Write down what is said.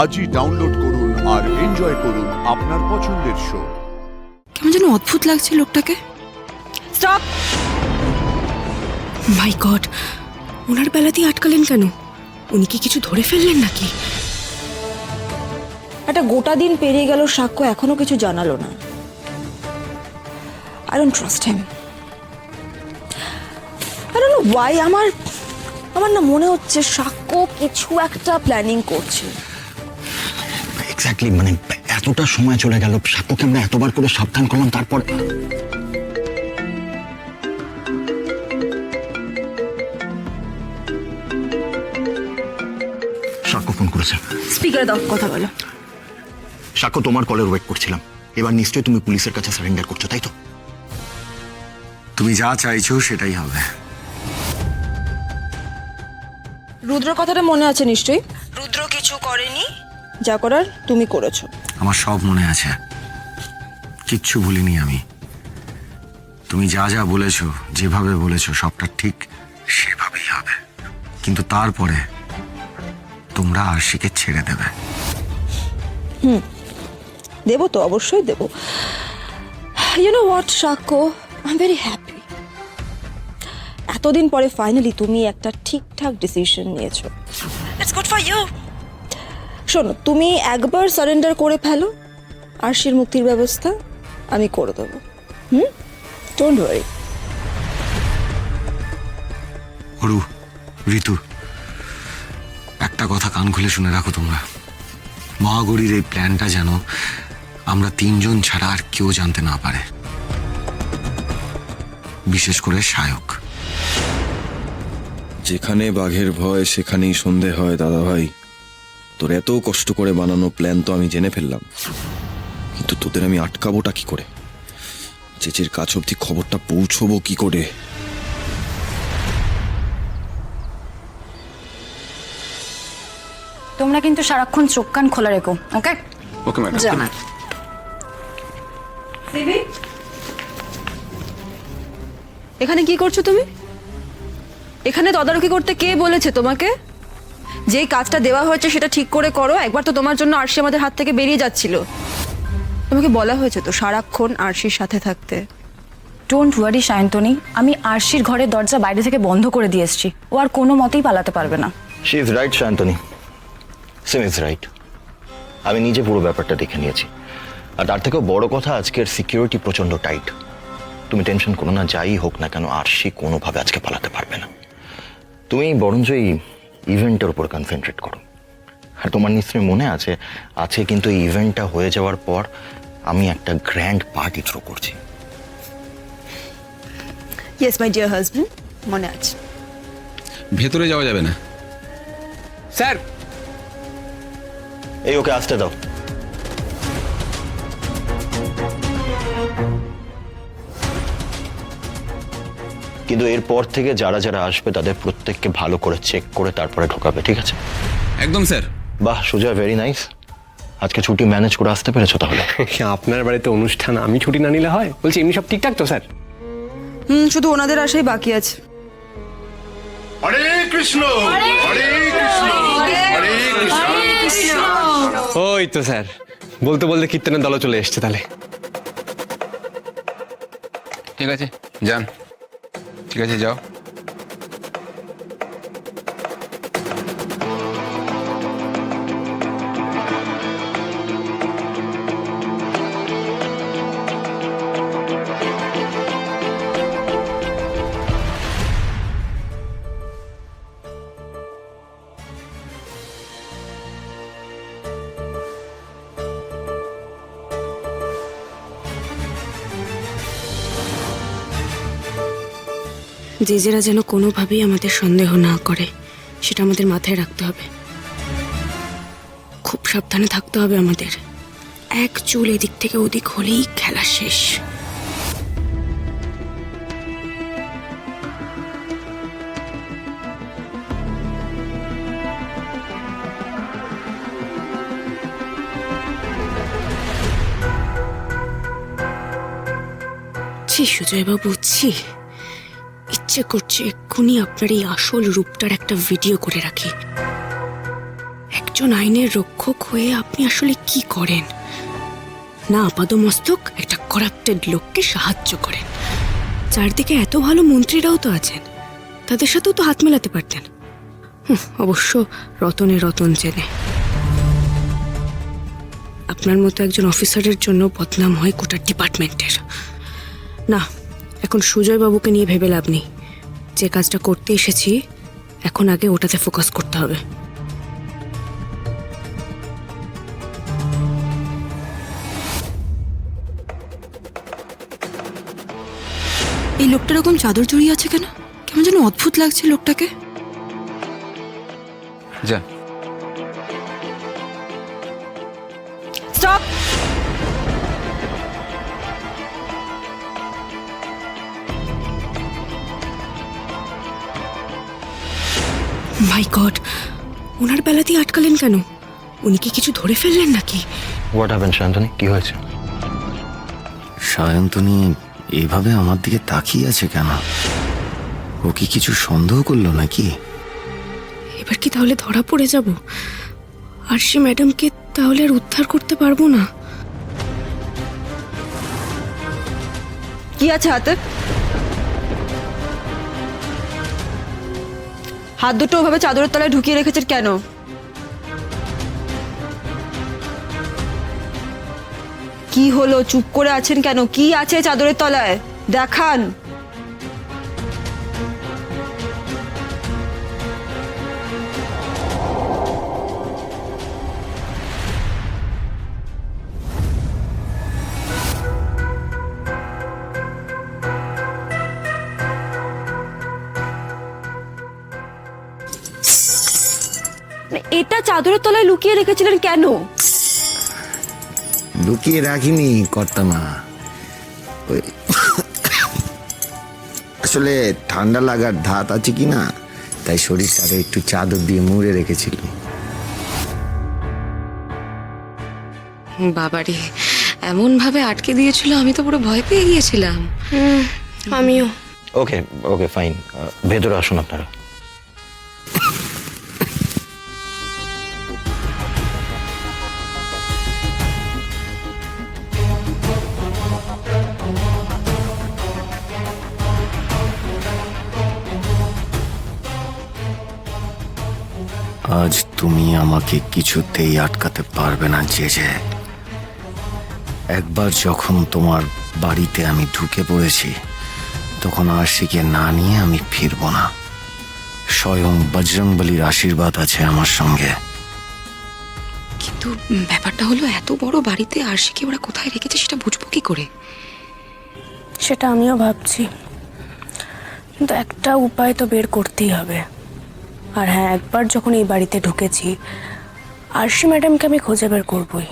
আজই ডাউনলোড করুন আর এনজয় করুন আপনার পছন্দের শো। কেমন যেন অদ্ভুত লাগছে লোকটাকে। স্টপ! মাই গড, ওনার বেলাতেই আটকালেন কেন? উনি কি কিছু ধরে ফেললেন নাকি? একটা গোটা দিন পেরিয়ে গেল, সাক্ষ্য এখনো কিছু জানালো না। I don't trust him. I don't know why আমার না মনে হচ্ছে সাক্ষ্য কিছু একটা প্ল্যানিং করছে। এক্স্যাক্টলি, মানে এতটা সময় চলে গেল, সাক্ষ্যকে আমরা এতবার করে সাবধান করলাম, তারপর সাক্ষ্য ফোন করেছে। স্পিকারে দাও, কথা বলো। সাক্ষ্য, তোমার কলের ওয়েট করছিলাম। এবার নিশ্চয়ই তুমি পুলিশের কাছে সারেন্ডার করছো, তাই তো? তুমি যা চাইছো সেটাই হবে। রুদ্র কথাটা মনে আছে নিশ্চয়ই? রুদ্র কিছু করেনি, যা করার তুমি করেছো। আমার সব মনে আছে, কিচ্ছু ভুলিনি আমি। তুমি যা যা বলেছো, যেভাবে বলেছো, সবটা ঠিক সেভাবেই হবে। কিন্তু তারপরে তোমরা আরশিকে ছেড়ে দেবে। দেবো তো, অবশ্যই দেবো। You know what Sakshya, I am very happy. এতদিন পরে ফাইনালি তুমি একটা ঠিকঠাক ডিসিশন নিয়েছো। It's good for you. শোনো, তুমি একবার সারেন্ডার করে ফেলো, আরশির মুক্তির ব্যবস্থা আমি করে দেবো। Don't worry. হরু, ঋতু, একটা কথা কান খুলে শুনে রাখো তোমরা। মহাগৌরীর এই প্ল্যানটা যেন আমরা তিনজন ছাড়া আর কেউ জানতে না পারে, বিশেষ করে সায়ক। যেখানে বাঘের ভয় সেখানেই সন্ধে হয় দাদা ভাই। তোর এত কষ্ট করে বানানো প্ল্যান তো আমি জেনে ফেললাম, কিন্তু তোদের আমি আটকাবোটা কি করে? চেচির কাছ অব্দি খবরটা পৌঁছবো কি করে? তোমরা কিন্তু সারাক্ষণ চোখ কান খোলা রেখো, ওকে? Okay madam. এখানে কি করছো তুমি? এখানে তদারকি করতে কে বলেছে তোমাকে? যে কাজটা দেওয়া হয়েছে সেটা ঠিক করে করো। একবার তো তোমার জন্য আরশি আমাদের হাত থেকে বেরিয়ে যাচ্ছিল। তোমাকে বলা হয়েছে তো সারাক্ষণ আরশির সাথে থাকতে। ডোন্ট ওয়ারি সায়ন্তনী, আমি আরশির ঘরের দরজা বাইরে থেকে বন্ধ করে দিয়ে এসেছি। ও আর কোনো মতেই পালাতে পারবে না। She is right Shantoni, SIM is right. আমি নিজে পুরো ব্যাপারটা দেখে নিয়েছি। আর তার থেকেও বড় কথা, আজকের সিকিউরিটি প্রচন্ড টাইট। তুমি টেনশন করো না, যাই হোক না কেন আরশি কোনোভাবে আজকে পালাতে পারবে না। তুমি বরঞ্চ এই ইভেন্টের উপর কনসেন্ট্রেট করো। আর তোমার নিশ্চয়ই মনে আছে, আজকে কিন্তু এই ইভেন্টটা হয়ে যাওয়ার পর আমি একটা গ্র্যান্ড পার্টি থ্রো করছি। ইয়েস মাই ডিয়ার হাজবেন্ড, মনে আছে। ভেতরে যাওয়া যাবে না স্যার। এই ওকে আসতে দাও। কিন্তু এরপর থেকে যারা যারা আসবে তাদের প্রত্যেককে ভালো করে চেক করে তারপরে ঢোকাবে, ঠিক আছে? একদম স্যার। বাহ সুজা, ভেরি নাইস। আজকে ছুটি ম্যানেজ করে আসতে পেরেছো তাহলে? আপনার বাড়িতে অনুষ্ঠান, আমি ছুটি না নিলে হয়? বলছি এমনি সব ঠিকঠাক তো স্যার? শুধু ওনাদের আসাই বাকি আছে। হরে কৃষ্ণ, হরে কৃষ্ণ, হরে কৃষ্ণ। ওই তো স্যার, বলতে বলতে কীর্তনের দলও চলে এসছে তাহলে। ঠিক আছে যান, ঠিক আছে যাও। জেজেরা যেন কোনোভাবেই আমাদের সন্দেহ না করে, সেটা আমাদের মাথায় রাখতে হবে। খুব সাবধানে থাকতে হবে আমাদের। এক চুল এদিক থেকে ওদিক হলেই খেলা শেষ। সুজয়বাবু, ইচ্ছে করছে এক্ষুনি আপনার এই আসল রূপটার একটা ভিডিও করে রাখি। একজন আইনের রক্ষক হয়ে আপনি আসলে কি করেন? না আপাদমস্তক একটা করাপ্টেড লোককে সাহায্য করেন। চারদিকে এত ভালো মন্ত্রীরাও তো আছেন, তাদের সাথেও তো হাত মেলাতে পারতেন। অবশ্য রতনে রতন চেনে। আপনার মতো একজন অফিসারের জন্য বদনাম হয় গোটা ডিপার্টমেন্টের। না, এখন সুজয় বাবুকে নিয়ে ভেবে লাভ নেই। যে কাজটা করতে এসেছি এখন আগে ওটাতে ফোকাস করতে হবে। এই লোকটা এরকম চাদর জড়িয়ে আছে কেন? কেমন যেন অদ্ভুত লাগছে লোকটাকে। যা। স্টপ! মাই গড, ওনার বেলাতেই আটকালেন কেন? উনি কি কিছু ধরে ফেললেন নাকি? হোয়াট হ্যাপেন শান্তনি, কি হয়েছে? সায়ন্তনী এইভাবে আমার দিকে তাকিয়ে আছে কেন? ও কি কিছু সন্দেহ করলো নাকি? এবার কি তাহলে ধরা পড়ে যাব? আর সে ম্যাডামকে তাহলে আর উদ্ধার করতে পারবো না। কি আছে হাতে? হাত দুটো ওভাবে চাদরের তলায় ঢুকিয়ে রেখেছেন কেন? কি হলো, চুপ করে আছেন কেন? কি আছে চাদরের তলায়? দেখান। এটা চাদরের তলায় লুকিয়ে রেখেছিলেন কেন? লুকিয়ে রাখিনি কর্তামা, ওই আসলে ঠান্ডা লাগার ধাত আছে কি না, তাই শরীরটারে একটু চাদর দিয়ে মুড়ে রেখেছিল। বাবারে, এমন ভাবে আটকে দিয়েছিল, আমি তো পুরো ভয় পেয়ে গিয়েছিলাম। আমিও। ওকে ওকে ফাইন, ভেতরে আসুন আপনারা। আজ তুমি আমাকে কিছুতেই আটকাতে পারবে না যে একবার যখন তোমার বাড়িতে আমি ঢুকে পড়েছি তখন আরশিকে না নিয়ে আমি ফিরব না। স্বয়ং বজরংবলীর আশীর্বাদ আছে আমার সঙ্গে। কিন্তু ব্যাপারটা হলো, এত বড় বাড়িতে আরশিকে ওরা কোথায় রেখেছে সেটা বুঝবো কি করে? সেটা আমিও ভাবছি, কিন্তু একটা উপায় তো বের করতেই হবে। আর হ্যাঁ, একবার যখন এই বাড়িতে ঢুকেছি আরশি ম্যাডামকে আমি খুঁজে বের করবই।